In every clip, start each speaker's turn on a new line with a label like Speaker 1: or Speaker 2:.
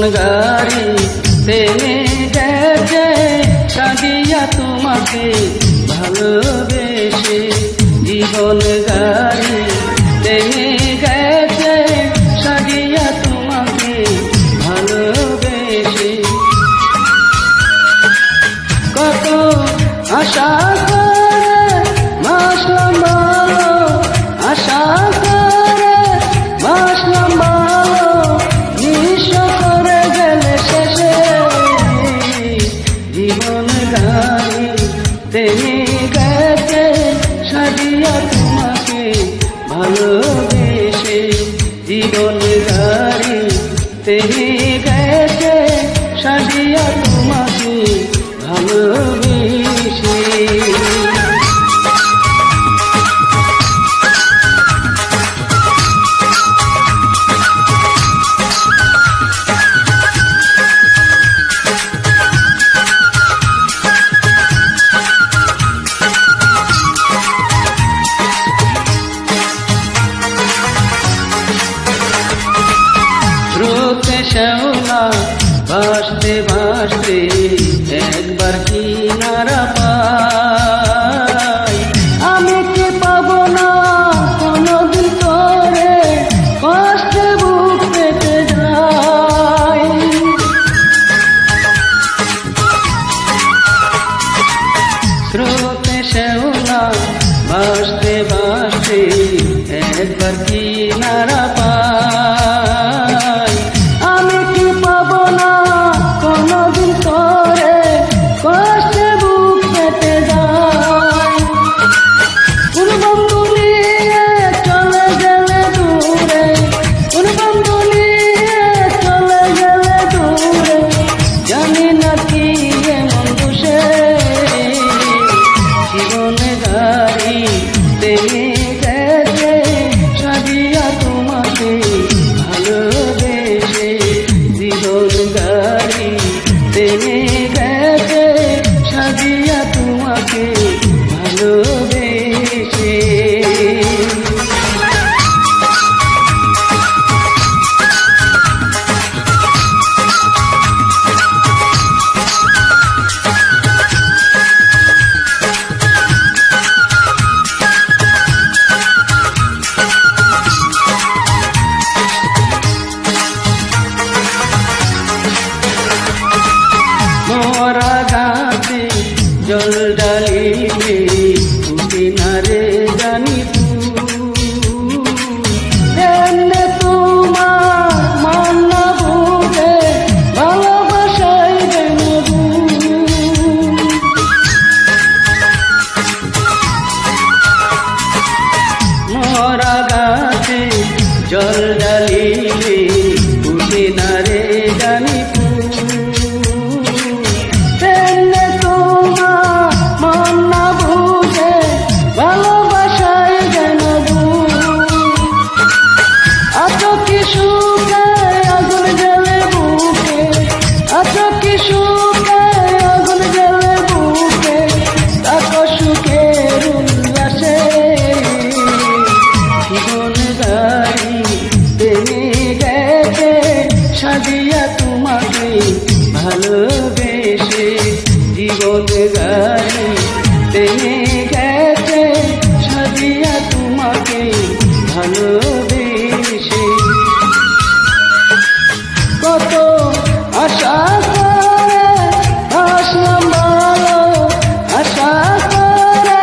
Speaker 1: জীবন গাড়ি থেমে গেছে সাজিয়া তোমাকে ভালোবেসে। জীবন গাড়ি থেমে গেছে সাজিয়া তোমাকে ভালোবেসে। কত আশা করে বাসলাম ভালো, আশা করে বাসলাম ভালো, নিঃস্ব করে গেলে শেষে। জীবন গাড়ি থেমে গেছে সাজিয়া তোমাকে ভালোবেসে। জীবন গাড়ি থেমে গেছে সাজিয়া তোমাকে ভালোবেসে। শ্যাওলা ভাসতে ভাসতে একবার কিনারা পাই। আমি কি পাবো না কোনদিন করে কষ্টে বুক পেতে যাই। স্রোতে শ্যাওলা ভাসতে ভাসতে একবার কিনারা পাই। আমি কি পাবো না কোনদিন করে কষ্টে বুক পেতে যাই। কোন বন্ধু নিয়ে চলে গেলে দূরে, কোন বন্ধু নিয়ে চলে গেলে দূরে, জানি না কি এমন দোষে। জীবন গাড়ি থেমে গেছে সাজিয়া তোমাকে ভালোবেসে। জীবন গাড়ি থেমে গেছে সাজিয়া তোমাকে ভালোবেসে। মোরা গাছে জল ডালিলে ফুটে না রে জানি ফুল। এমনে তোমার মন না বুঝে ভালোবাসাই যেন ভুল। মোরা গাছে জল ডালিলে ফুটে না রে জানি ফুল। সাজিয়া তোমাকে ভালোবেসে। জীবন গাড়ি থেমে গেছে সাজিয়া তোমাকে ভালোবেসে। কত আশা করে বাসলাম ভালো, আশা করে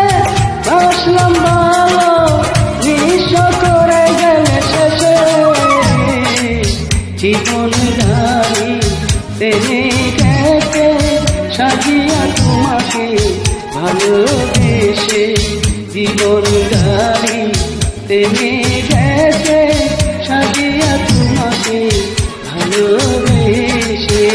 Speaker 1: বাসলাম ভালো, নিঃস্ব করে গেলে শেষে। জীবন গাড়ি থেমে গেছে সাজিয়া তোমাকে ভালোবেসে। জীবন গাড়ি থেমে গেছে সাজিয়া তোমাকে ভালোবেসে।